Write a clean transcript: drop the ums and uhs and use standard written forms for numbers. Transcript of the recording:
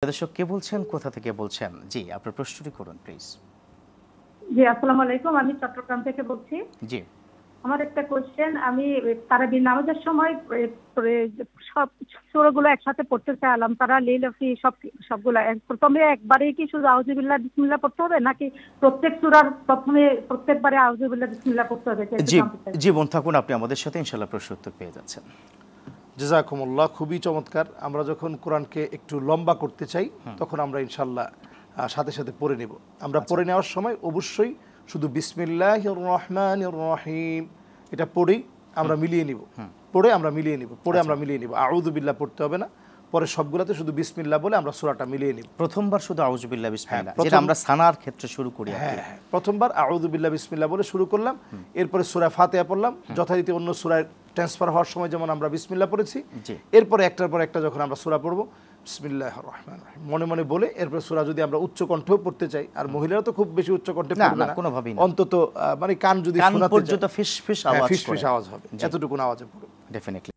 দর্শক কে বলছেন, কোথা থেকে বলছেন? জি, আপনার প্রশ্নটি করুন প্লিজ। জি, আসসালামু আলাইকুম। আমি চট্টগ্রাম থেকে বলছি। জি। আমার একটা কোশ্চেন, আমি তারাবির নামাজের সময় সব সূরাগুলো একসাথে পড়তে চাইলাম। তারা লীলাফি সবগুলা প্রথমে একবারেই কি শুধু আউযুবিল্লাহ বিসমিল্লাহ পড়তে হবে, নাকি প্রত্যেক সূরার প্রথমে প্রত্যেকবারে আউযুবিল্লাহ বিসমিল্লাহ পড়তে হবে? জি, জীবন থাকুন, আপনি আমাদের সাথে ইনশাআল্লাহ প্রশ্ন উত্তর পেয়ে যাচ্ছেন। জাযাকুমুল্লাহ, খুবই চমৎকার। আমরা যখন কোরআনকে একটু লম্বা করতে চাই তখন আমরা ইনশাআল্লাহ সাথে সাথে পড়ে নেব। আমরা পড়ে নেওয়ার সময় অবশ্যই শুধু বিসমিল্লাহির রহমানির রহিম এটা পড়েই আমরা মিলিয়ে নিব। পড়ে আমরা মিলিয়ে নিব। আউযু বিল্লাহ পড়তে হবে না, পরে সবগুলাতে শুধু বিসমিল্লাহ বলে আমরা সূরাটা মিলিয়ে নিব। প্রথমবার শুধু আউযু বিল্লাহ বিসমিল্লাহ, যেটা আমরা সানার ক্ষেত্রে শুরু করি। হ্যাঁ, প্রথমবার আউযু বিল্লাহ বিসমিল্লাহ বলে শুরু করলাম, এরপরে সূরা ফাতিহা পড়লাম, যথারীতি অন্য সূরায় ট্রান্সফার হওয়ার সময় যেমন আমরা বিসমিল্লাহ পড়েছি, এরপরে একটার পর একটা যখন আমরা সূরা পড়ব বিসমিল্লাহির রহমানির রহিম মনে মনে বলে এরপর সূরা যদি আমরা উচ্চ কণ্ঠেও পড়তে চাই, আর মহিলারা তো খুব বেশি উচ্চ কণ্ঠে পড়বে না, কোনোভাবেই না, অন্তত মানে কান যদি শোনাতে পর্যন্ত ফিস ফিস আওয়াজ হবে, এতটুকু আওয়াজে পড়বে ডেফিনেটলি।